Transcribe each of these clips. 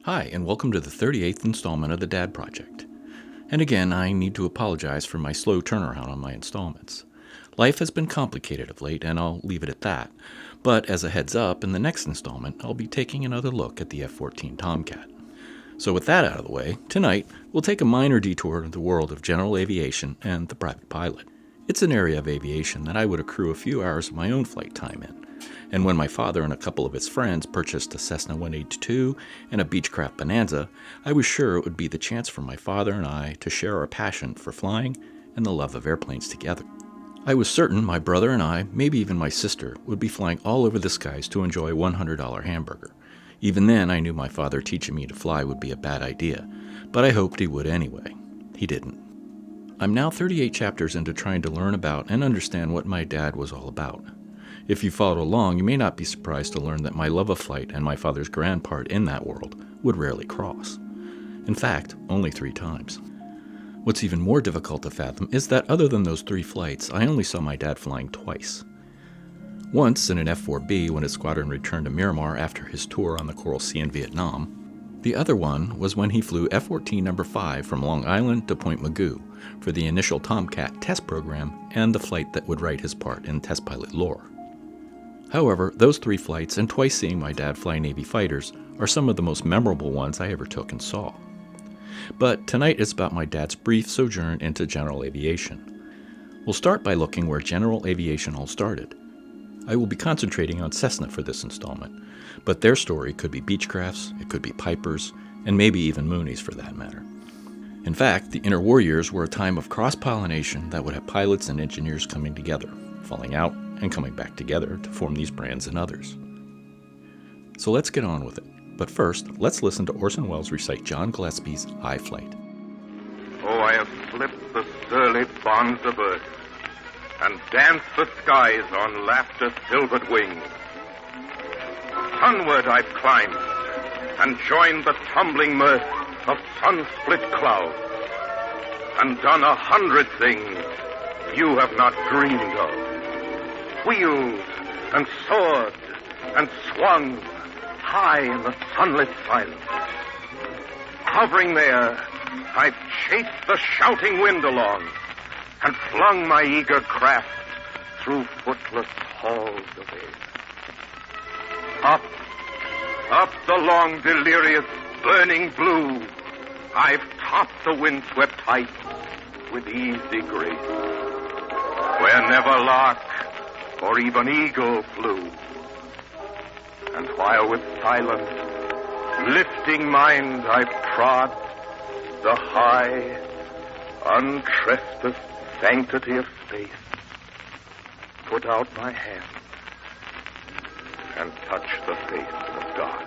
Hi, and welcome to the 38th installment of the Dad Project. And again, I need to apologize for my slow turnaround on my installments. Life has been complicated of late, and I'll leave it at that. But as a heads up, in the next installment, I'll be taking another look at the F-14 Tomcat. So with that out of the way, tonight, we'll take a minor detour into the world of general aviation and the private pilot. It's an area of aviation that I would accrue a few hours of my own flight time in. And when my father and a couple of his friends purchased a Cessna 182 and a Beechcraft Bonanza, I was sure it would be the chance for my father and I to share our passion for flying and the love of airplanes together. I was certain my brother and I, maybe even my sister, would be flying all over the skies to enjoy a $100 hamburger. Even then, I knew my father teaching me to fly would be a bad idea, but I hoped he would anyway. He didn't. I'm now 38 chapters into trying to learn about and understand what my dad was all about. If you followed along, you may not be surprised to learn that my love of flight and my father's grand part in that world would rarely cross. In fact, only 3 times. What's even more difficult to fathom is that other than those 3 flights, I only saw my dad flying twice. Once in an F-4B when his squadron returned to Miramar after his tour on the Coral Sea in Vietnam. The other one was when he flew F-14 No. 5 from Long Island to Point Magu for the initial Tomcat test program and the flight that would write his part in test pilot lore. However, those 3 flights and twice seeing my dad fly Navy fighters are some of the most memorable ones I ever took and saw. But tonight is about my dad's brief sojourn into general aviation. We'll start by looking where general aviation all started. I will be concentrating on Cessna for this installment, but their story could be Beechcrafts, it could be Pipers, and maybe even Moonies for that matter. In fact, the interwar years were a time of cross-pollination that would have pilots and engineers coming together, falling out, and coming back together to form these brands and others. So let's get on with it. But first, let's listen to Orson Welles recite John Gillespie's High Flight. Oh, I have slipped the surly bonds of earth and danced the skies on laughter's silvered wings. Sunward I've climbed and joined the tumbling mirth of sun-split clouds and done 100 things you have not dreamed of. Wheeled and soared and swung high in the sunlit silence. Hovering there, I've chased the shouting wind along and flung my eager craft through footless halls of air. Up the long, delirious, burning blue, I've topped the windswept heights with easy grace, where never lark or even eagle flew. And while with silent, lifting mind I've trod the high, untrespassed sanctity of space, put out my hand and touch the face of God.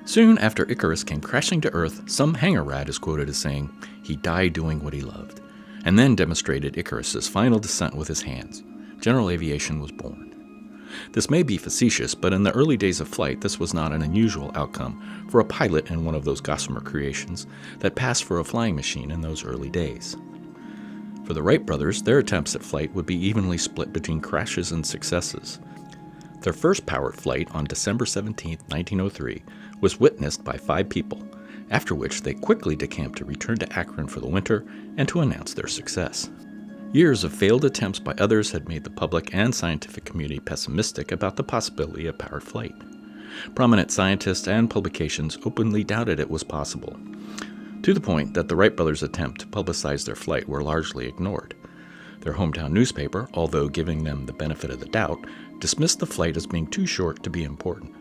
Soon after Icarus came crashing to Earth, some hangar rat is quoted as saying, "He died doing what he loved," and then demonstrated Icarus's final descent with his hands. General aviation was born. This may be facetious, but in the early days of flight, this was not an unusual outcome for a pilot in one of those gossamer creations that passed for a flying machine in those early days. For the Wright brothers, their attempts at flight would be evenly split between crashes and successes. Their first powered flight on December 17, 1903, was witnessed by 5 people, after which they quickly decamped to return to Akron for the winter and to announce their success. Years of failed attempts by others had made the public and scientific community pessimistic about the possibility of powered flight. Prominent scientists and publications openly doubted it was possible, to the point that the Wright brothers' attempt to publicize their flight were largely ignored. Their hometown newspaper, although giving them the benefit of the doubt, dismissed the flight as being too short to be important.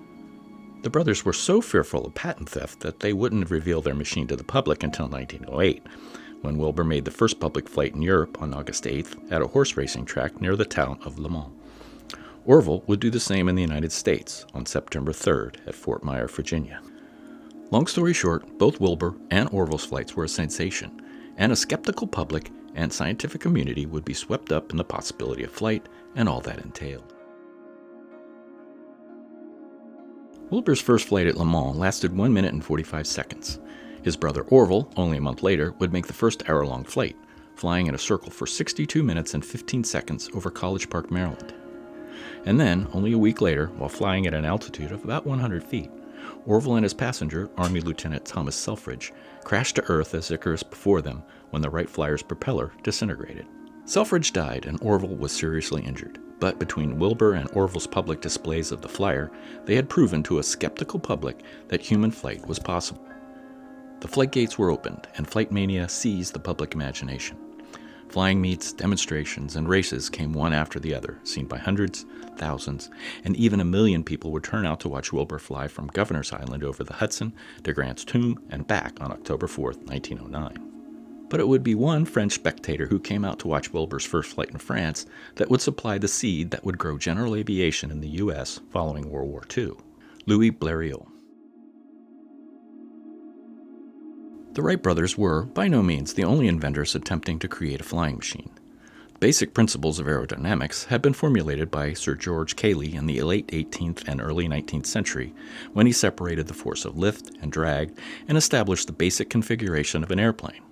The brothers were so fearful of patent theft that they wouldn't reveal their machine to the public until 1908, when Wilbur made the first public flight in Europe on August 8th at a horse racing track near the town of Le Mans. Orville would do the same in the United States on September 3rd at Fort Myer, Virginia. Long story short, both Wilbur and Orville's flights were a sensation, and a skeptical public and scientific community would be swept up in the possibility of flight and all that entailed. Wilbur's first flight at Le Mans lasted 1 minute and 45 seconds. His brother Orville, only a month later, would make the first hour-long flight, flying in a circle for 62 minutes and 15 seconds over College Park, Maryland. And then, only a week later, while flying at an altitude of about 100 feet, Orville and his passenger, Army Lieutenant Thomas Selfridge, crashed to Earth as Icarus before them when the Wright Flyer's propeller disintegrated. Selfridge died and Orville was seriously injured, but between Wilbur and Orville's public displays of the Flyer, they had proven to a skeptical public that human flight was possible. The flight gates were opened, and flight mania seized the public imagination. Flying meets, demonstrations, and races came one after the other, seen by hundreds, thousands, and even 1 million people would turn out to watch Wilbur fly from Governor's Island over the Hudson to Grant's Tomb and back on October 4, 1909. But it would be one French spectator who came out to watch Wilbur's first flight in France that would supply the seed that would grow general aviation in the U.S. following World War II, Louis Blériot. The Wright brothers were, by no means, the only inventors attempting to create a flying machine. The basic principles of aerodynamics had been formulated by Sir George Cayley in the late 18th and early 19th century when he separated the force of lift and drag and established the basic configuration of an airplane.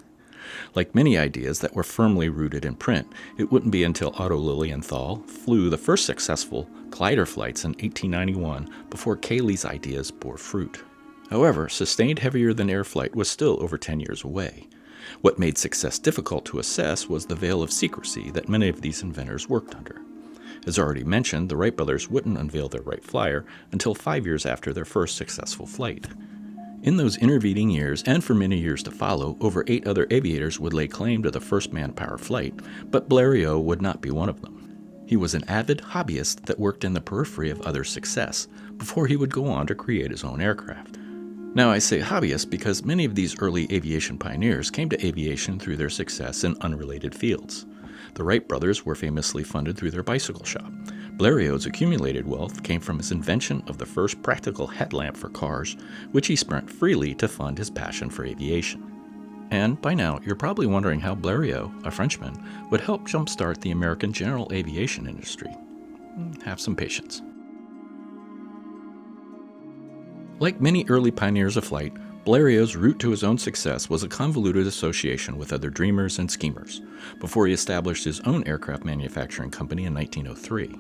Like many ideas that were firmly rooted in print, it wouldn't be until Otto Lilienthal flew the first successful glider flights in 1891 before Cayley's ideas bore fruit. However, sustained heavier-than-air flight was still over 10 years away. What made success difficult to assess was the veil of secrecy that many of these inventors worked under. As already mentioned, the Wright brothers wouldn't unveil their Wright Flyer until 5 years after their first successful flight. In those intervening years, and for many years to follow, over 8 other aviators would lay claim to the first man-power flight, but Blériot would not be one of them. He was an avid hobbyist that worked in the periphery of others' success before he would go on to create his own aircraft. Now, I say hobbyist because many of these early aviation pioneers came to aviation through their success in unrelated fields. The Wright brothers were famously funded through their bicycle shop. Blériot's accumulated wealth came from his invention of the first practical headlamp for cars, which he spent freely to fund his passion for aviation. And by now, you're probably wondering how Blériot, a Frenchman, would help jumpstart the American general aviation industry. Have some patience. Like many early pioneers of flight, Blériot's route to his own success was a convoluted association with other dreamers and schemers, before he established his own aircraft manufacturing company in 1903.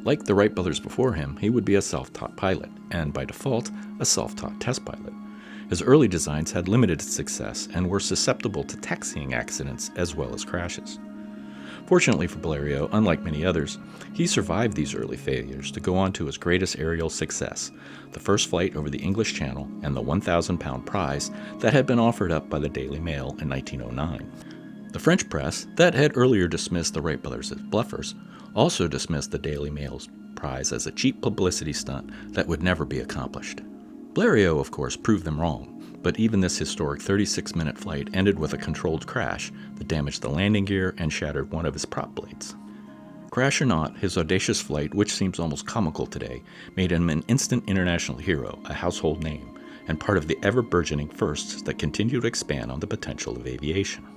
Like the Wright brothers before him, he would be a self-taught pilot, and by default, a self-taught test pilot. His early designs had limited success and were susceptible to taxiing accidents as well as crashes. Fortunately for Blériot, unlike many others, he survived these early failures to go on to his greatest aerial success, the first flight over the English Channel and the 1,000-pound prize that had been offered up by the Daily Mail in 1909. The French press, that had earlier dismissed the Wright brothers as bluffers, also dismissed the Daily Mail's prize as a cheap publicity stunt that would never be accomplished. Blériot, of course, proved them wrong, but even this historic 36-minute flight ended with a controlled crash that damaged the landing gear and shattered one of his prop blades. Crash or not, his audacious flight, which seems almost comical today, made him an instant international hero, a household name, and part of the ever-burgeoning firsts that continue to expand on the potential of aviation.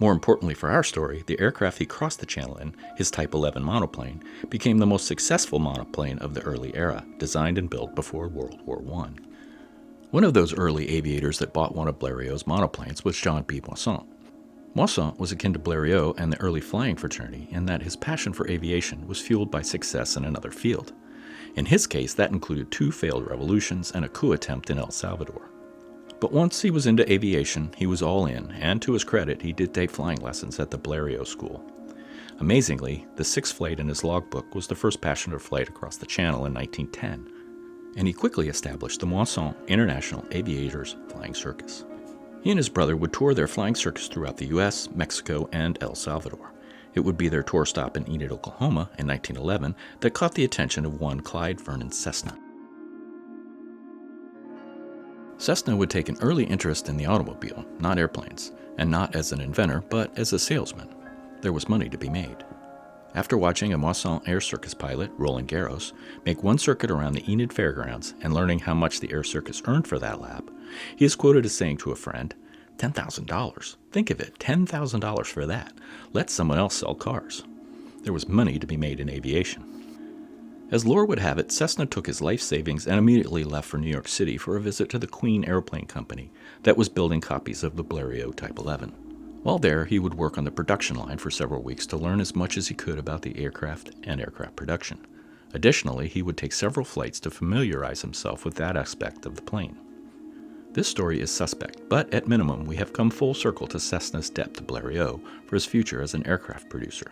More importantly for our story, the aircraft he crossed the channel in, his Type 11 monoplane, became the most successful monoplane of the early era, designed and built before World War I. One of those early aviators that bought one of Blériot's monoplanes was John B. Moisant. Moisant was akin to Blériot and the early flying fraternity in that his passion for aviation was fueled by success in another field. In his case, that included 2 failed revolutions and a coup attempt in El Salvador. But once he was into aviation, he was all in, and to his credit, he did take flying lessons at the Blériot School. Amazingly, the 6th flight in his logbook was the first passenger flight across the channel in 1910, and he quickly established the Moisant International Aviators Flying Circus. He and his brother would tour their flying circus throughout the U.S., Mexico, and El Salvador. It would be their tour stop in Enid, Oklahoma in 1911 that caught the attention of one Clyde Vernon Cessna. Cessna would take an early interest in the automobile, not airplanes, and not as an inventor, but as a salesman. There was money to be made. After watching a Moisant Air Circus pilot, Roland Garros, make one circuit around the Enid Fairgrounds and learning how much the Air Circus earned for that lap, he is quoted as saying to a friend, $10,000. Think of it, $10,000 for that. Let someone else sell cars. There was money to be made in aviation. As lore would have it, Cessna took his life savings and immediately left for New York City for a visit to the Queen Airplane Company that was building copies of the Blériot Type 11. While there, he would work on the production line for several weeks to learn as much as he could about the aircraft and aircraft production. Additionally, he would take several flights to familiarize himself with that aspect of the plane. This story is suspect, but at minimum, we have come full circle to Cessna's debt to Blériot for his future as an aircraft producer.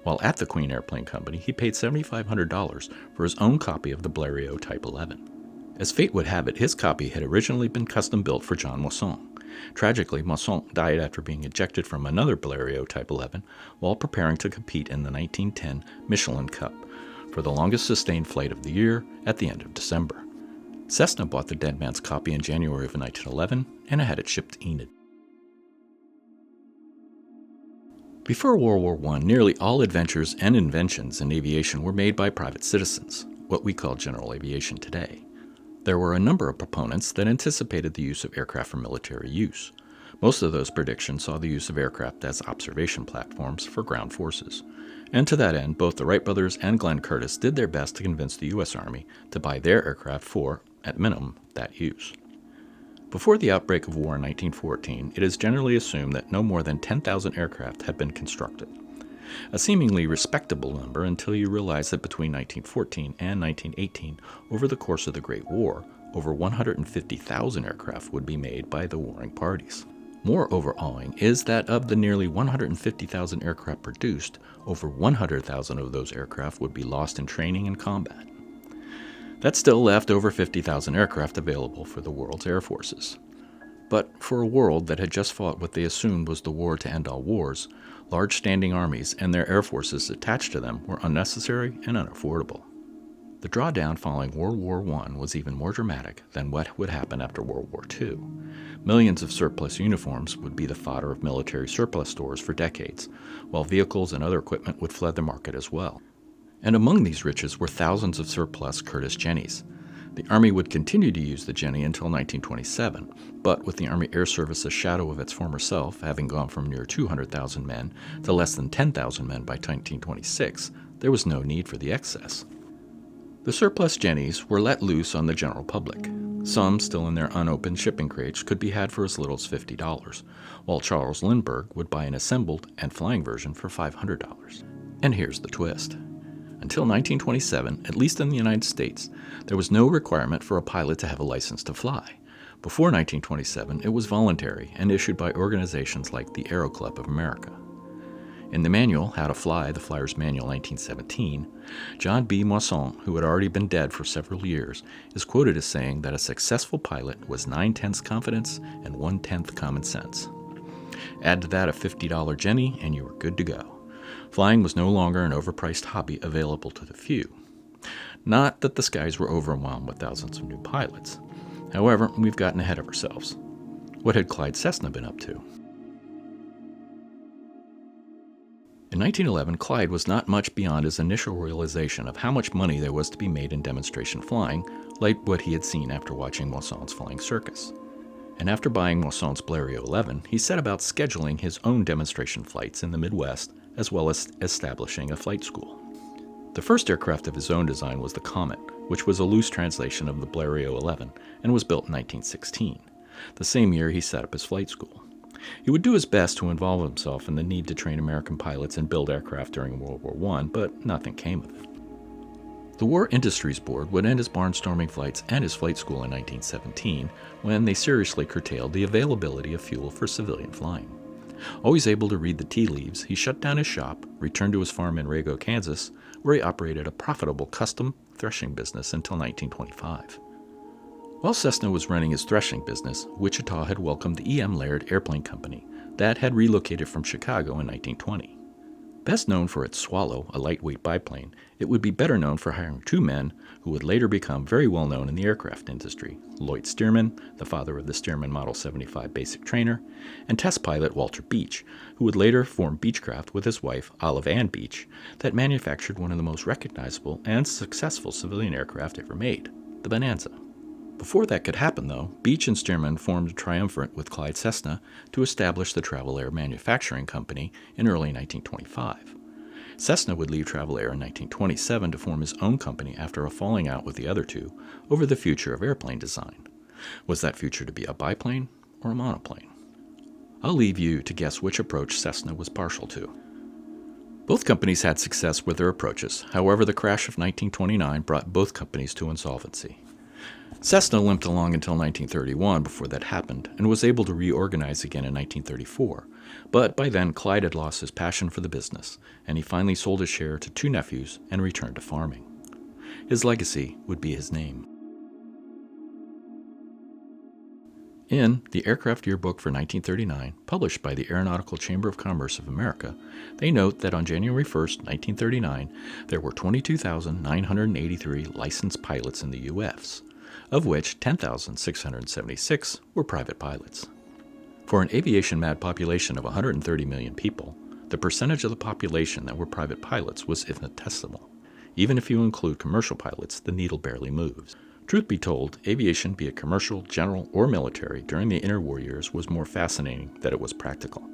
While at the Queen Airplane Company, he paid $7,500 for his own copy of the Blériot Type 11. As fate would have it, his copy had originally been custom built for John Moisson. Tragically, Moisson died after being ejected from another Blériot Type 11 while preparing to compete in the 1910 Michelin Cup for the longest sustained flight of the year at the end of December. Cessna bought the dead man's copy in January of 1911 and had it shipped to Enid. Before World War I, nearly all adventures and inventions in aviation were made by private citizens, what we call General Aviation today. There were a number of proponents that anticipated the use of aircraft for military use. Most of those predictions saw the use of aircraft as observation platforms for ground forces. And to that end, both the Wright brothers and Glenn Curtiss did their best to convince the U.S. Army to buy their aircraft for, at minimum, that use. Before the outbreak of war in 1914, it is generally assumed that no more than 10,000 aircraft had been constructed. A seemingly respectable number until you realize that between 1914 and 1918, over the course of the Great War, over 150,000 aircraft would be made by the warring parties. More overawing is that of the nearly 150,000 aircraft produced, over 100,000 of those aircraft would be lost in training and combat. That still left over 50,000 aircraft available for the world's air forces. But for a world that had just fought what they assumed was the war to end all wars, large standing armies and their air forces attached to them were unnecessary and unaffordable. The drawdown following World War I was even more dramatic than what would happen after World War II. Millions of surplus uniforms would be the fodder of military surplus stores for decades, while vehicles and other equipment would flood the market as well. And among these riches were thousands of surplus Curtiss Jennies. The Army would continue to use the Jenny until 1927, but with the Army Air Service a shadow of its former self, having gone from near 200,000 men to less than 10,000 men by 1926, there was no need for the excess. The surplus Jennies were let loose on the general public. Some, still in their unopened shipping crates, could be had for as little as $50, while Charles Lindbergh would buy an assembled and flying version for $500. And here's the twist. Until 1927, at least in the United States, there was no requirement for a pilot to have a license to fly. Before 1927, it was voluntary and issued by organizations like the Aero Club of America. In the manual, How to Fly, the Flyer's Manual 1917, John B. Moisson, who had already been dead for several years, is quoted as saying that a successful pilot was 9/10 confidence and 1/10 common sense. Add to that a $50 Jenny, and you were good to go. Flying was no longer an overpriced hobby available to the few. Not that the skies were overwhelmed with thousands of new pilots. However, we've gotten ahead of ourselves. What had Clyde Cessna been up to? In 1911, Clyde was not much beyond his initial realization of how much money there was to be made in demonstration flying, like what he had seen after watching Moisson's flying circus. And after buying Moisson's Blériot 11, he set about scheduling his own demonstration flights in the Midwest, as well as establishing a flight school. The first aircraft of his own design was the Comet, which was a loose translation of the Blériot 11 and was built in 1916. The same year he set up his flight school. He would do his best to involve himself in the need to train American pilots and build aircraft during World War I, but nothing came of it. The War Industries Board would end his barnstorming flights and his flight school in 1917 when they seriously curtailed the availability of fuel for civilian flying. Always able to read the tea leaves, he shut down his shop, returned to his farm in Rago, Kansas, where he operated a profitable custom threshing business until 1925. While Cessna was running his threshing business, Wichita had welcomed the E.M. Laird Airplane Company that had relocated from Chicago in 1920. Best known for its Swallow, a lightweight biplane, it would be better known for hiring two men who would later become very well known in the aircraft industry: Lloyd Stearman, the father of the Stearman Model 75 basic trainer, and test pilot Walter Beech, who would later form Beechcraft with his wife, Olive Ann Beech, that manufactured one of the most recognizable and successful civilian aircraft ever made, the Bonanza. Before that could happen, though, Beech and Stearman formed a triumvirate with Clyde Cessna to establish the Travel Air Manufacturing Company in early 1925. Cessna would leave Travel Air in 1927 to form his own company after a falling out with the other two over the future of airplane design. Was that future to be a biplane or a monoplane? I'll leave you to guess which approach Cessna was partial to. Both companies had success with their approaches. However, the crash of 1929 brought both companies to insolvency. Cessna limped along until 1931 before that happened and was able to reorganize again in 1934. But by then, Clyde had lost his passion for the business, and he finally sold his share to two nephews and returned to farming. His legacy would be his name. In the Aircraft Yearbook for 1939, published by the Aeronautical Chamber of Commerce of America, they note that on January 1, 1939, there were 22,983 licensed pilots in the U.S., of which 10,676 were private pilots. For an aviation-mad population of 130 million people, the percentage of the population that were private pilots was infinitesimal. Even if you include commercial pilots, the needle barely moves. Truth be told, aviation, be it commercial, general, or military, during the interwar years was more fascinating than it was practical.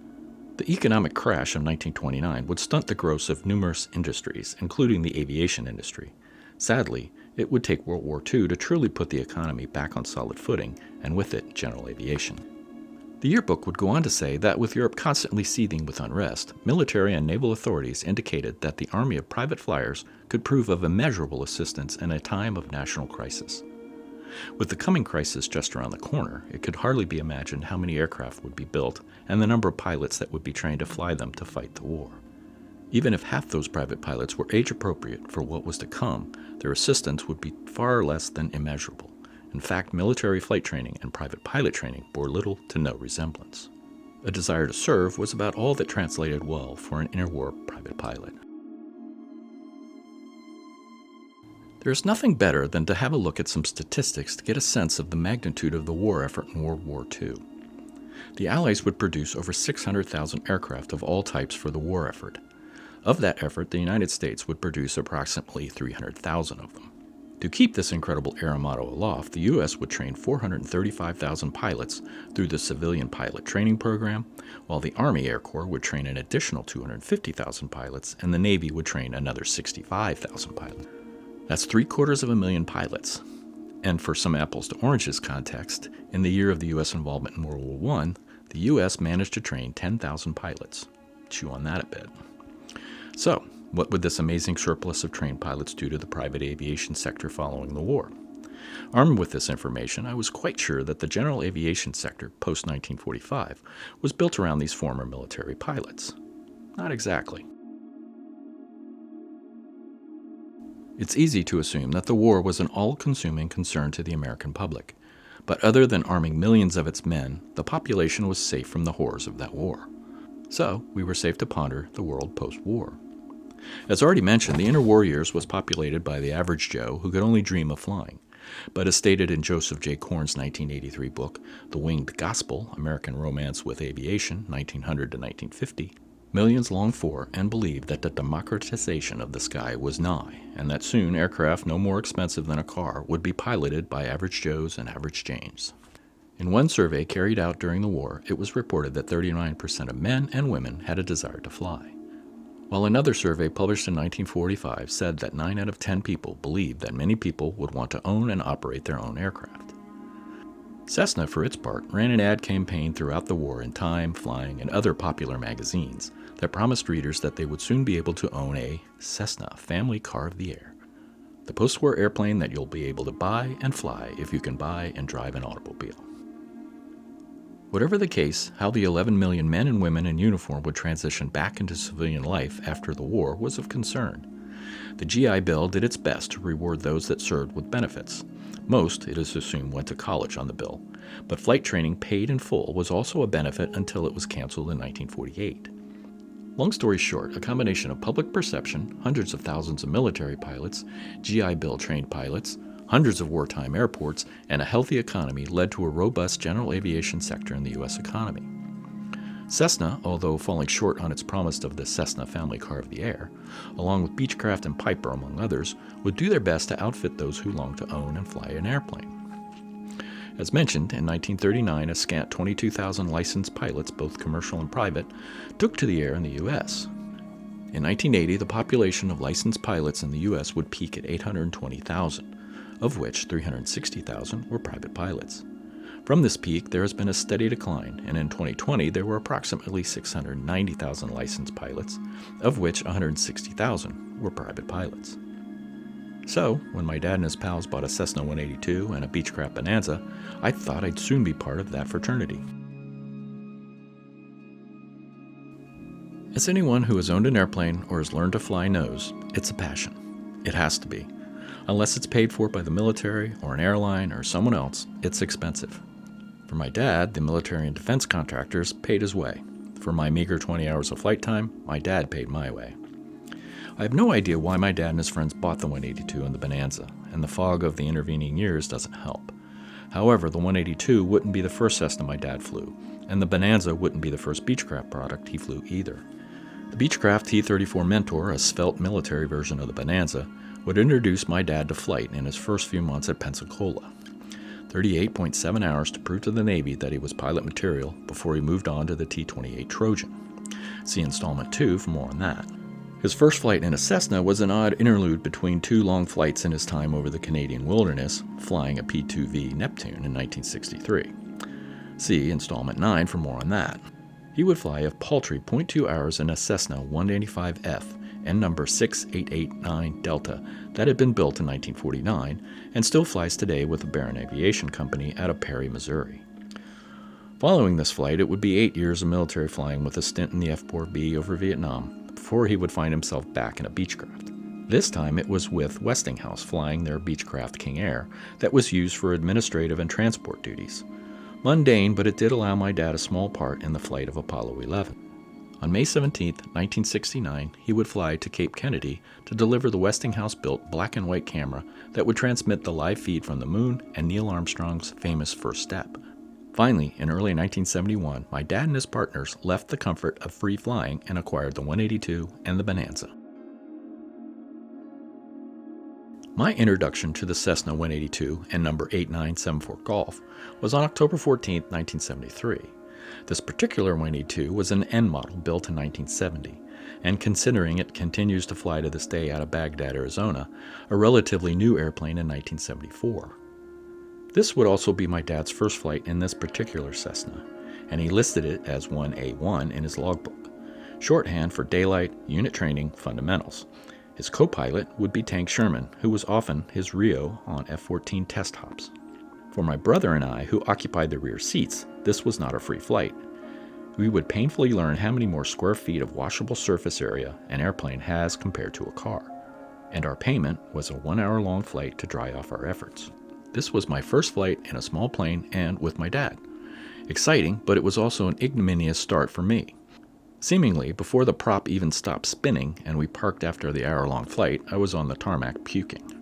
The economic crash of 1929 would stunt the growth of numerous industries, including the aviation industry. Sadly, it would take World War II to truly put the economy back on solid footing, and with it, General Aviation. The yearbook would go on to say that with Europe constantly seething with unrest, military and naval authorities indicated that the army of private flyers could prove of immeasurable assistance in a time of national crisis. With the coming crisis just around the corner, it could hardly be imagined how many aircraft would be built and the number of pilots that would be trained to fly them to fight the war. Even if half those private pilots were age-appropriate for what was to come, their assistance would be far less than immeasurable. In fact, military flight training and private pilot training bore little to no resemblance. A desire to serve was about all that translated well for an interwar private pilot. There is nothing better than to have a look at some statistics to get a sense of the magnitude of the war effort in World War II. The Allies would produce over 600,000 aircraft of all types for the war effort. Of that effort, the United States would produce approximately 300,000 of them. To keep this incredible aeromoto aloft, the U.S. would train 435,000 pilots through the Civilian Pilot Training Program, while the Army Air Corps would train an additional 250,000 pilots, and the Navy would train another 65,000 pilots. That's 750,000 pilots. And for some apples to oranges context, in the year of the U.S. involvement in World War I, the U.S. managed to train 10,000 pilots. Chew on that a bit. So, what would this amazing surplus of trained pilots do to the private aviation sector following the war? Armed with this information, I was quite sure that the general aviation sector, post-1945, was built around these former military pilots. Not exactly. It's easy to assume that the war was an all-consuming concern to the American public, but other than arming millions of its men, the population was safe from the horrors of that war. So, we were safe to ponder the world post-war. As already mentioned, the interwar years was populated by the average Joe who could only dream of flying. But as stated in Joseph J. Korn's 1983 book, The Winged Gospel, American Romance with Aviation, 1900 to 1950, millions longed for and believed that the democratization of the sky was nigh, and that soon aircraft no more expensive than a car would be piloted by average Joes and average Janes. In one survey carried out during the war, it was reported that 39% of men and women had a desire to fly, while another survey published in 1945 said that 9 out of 10 people believed that many people would want to own and operate their own aircraft. Cessna, for its part, ran an ad campaign throughout the war in Time, Flying, and other popular magazines that promised readers that they would soon be able to own a Cessna family car of the air, the post-war airplane that you'll be able to buy and fly if you can buy and drive an automobile. Whatever the case, how the 11 million men and women in uniform would transition back into civilian life after the war was of concern. The GI Bill did its best to reward those that served with benefits. Most, it is assumed, went to college on the bill, but flight training paid in full was also a benefit until it was canceled in 1948. Long story short, a combination of public perception, hundreds of thousands of military pilots, GI Bill trained pilots, hundreds of wartime airports, and a healthy economy led to a robust general aviation sector in the U.S. economy. Cessna, although falling short on its promise of the Cessna family car of the air, along with Beechcraft and Piper among others, would do their best to outfit those who longed to own and fly an airplane. As mentioned, in 1939, a scant 22,000 licensed pilots, both commercial and private, took to the air in the U.S. In 1980, the population of licensed pilots in the U.S. would peak at 820,000. Of which 360,000 were private pilots. From this peak, there has been a steady decline, and in 2020 there were approximately 690,000 licensed pilots, of which 160,000 were private pilots. So, when my dad and his pals bought a Cessna 182 and a Beechcraft Bonanza, I thought I'd soon be part of that fraternity. As anyone who has owned an airplane or has learned to fly knows, it's a passion. It has to be. Unless it's paid for by the military or an airline or someone else, it's expensive. For my dad, the military and defense contractors paid his way. For my meager 20 hours of flight time, my dad paid my way. I have no idea why my dad and his friends bought the 182 and the Bonanza, and the fog of the intervening years doesn't help. However, the 182 wouldn't be the first Cessna my dad flew, and the Bonanza wouldn't be the first Beechcraft product he flew either. The Beechcraft T-34 Mentor, a svelte military version of the Bonanza, would introduce my dad to flight in his first few months at Pensacola. 38.7 hours to prove to the Navy that he was pilot material before he moved on to the T-28 Trojan. See Installment 2 for more on that. His first flight in a Cessna was an odd interlude between two long flights in his time over the Canadian wilderness, flying a P-2V Neptune in 1963. See Installment 9 for more on that. He would fly a paltry 0.2 hours in a Cessna 185F and number 6889 Delta that had been built in 1949 and still flies today with the Barron Aviation Company out of Perry, Missouri. Following this flight, it would be 8 years of military flying with a stint in the F-4B over Vietnam before he would find himself back in a Beechcraft. This time it was with Westinghouse flying their Beechcraft King Air that was used for administrative and transport duties. Mundane, but it did allow my dad a small part in the flight of Apollo 11. On May 17, 1969, he would fly to Cape Kennedy to deliver the Westinghouse-built black and white camera that would transmit the live feed from the moon and Neil Armstrong's famous first step. Finally, in early 1971, my dad and his partners left the comfort of free flying and acquired the 182 and the Bonanza. My introduction to the Cessna 182 and number 8974 Golf was on October 14, 1973. This particular 182 was an N model built in 1970, and considering it continues to fly to this day out of Baghdad, Arizona, a relatively new airplane in 1974. This would also be my dad's first flight in this particular Cessna, and he listed it as 1A1 in his logbook, shorthand for daylight, unit training, fundamentals. His co-pilot would be Tank Sherman, who was often his Rio on F-14 test hops. For my brother and I, who occupied the rear seats, this was not a free flight. We would painfully learn how many more square feet of washable surface area an airplane has compared to a car, and our payment was a 1-hour-long flight to dry off our efforts. This was my first flight in a small plane and with my dad. Exciting, but it was also an ignominious start for me. Seemingly, before the prop even stopped spinning and we parked after the hour-long flight, I was on the tarmac puking.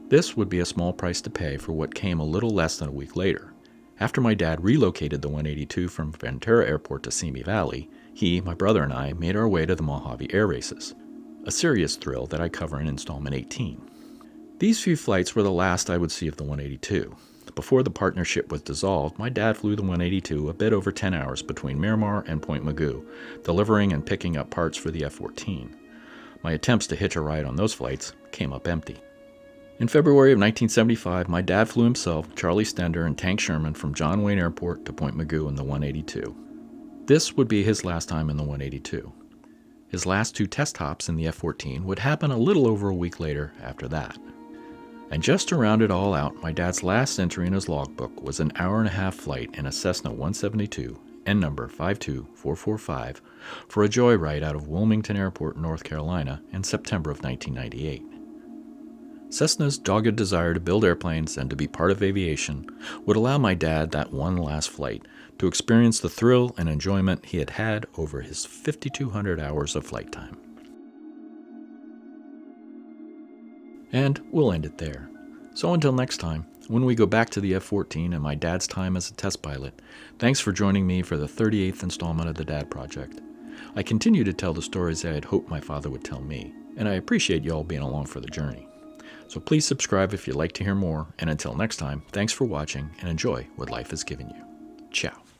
This would be a small price to pay for what came a little less than a week later. After my dad relocated the 182 from Ventura Airport to Simi Valley, he, my brother, and I made our way to the Mojave Air Races, a serious thrill that I cover in Installment 18. These few flights were the last I would see of the 182. Before the partnership was dissolved, my dad flew the 182 a bit over 10 hours between Miramar and Point Magu, delivering and picking up parts for the F-14. My attempts to hitch a ride on those flights came up empty. In February of 1975, my dad flew himself, Charlie Stender, and Tank Sherman from John Wayne Airport to Point Magu in the 182. This would be his last time in the 182. His last 2 test hops in the F-14 would happen a little over a week later after that. And just to round it all out, my dad's last entry in his logbook was an hour-and-a-half flight in a Cessna 172, N number 52445, for a joyride out of Wilmington Airport, North Carolina, in September of 1998. Cessna's dogged desire to build airplanes and to be part of aviation would allow my dad that one last flight to experience the thrill and enjoyment he had had over his 5,200 hours of flight time. And we'll end it there. So until next time, when we go back to the F-14 and my dad's time as a test pilot, thanks for joining me for the 38th installment of the Dad Project. I continue to tell the stories I had hoped my father would tell me, and I appreciate you all being along for the journey. So please subscribe if you'd like to hear more, and until next time, thanks for watching and enjoy what life has given you. Ciao.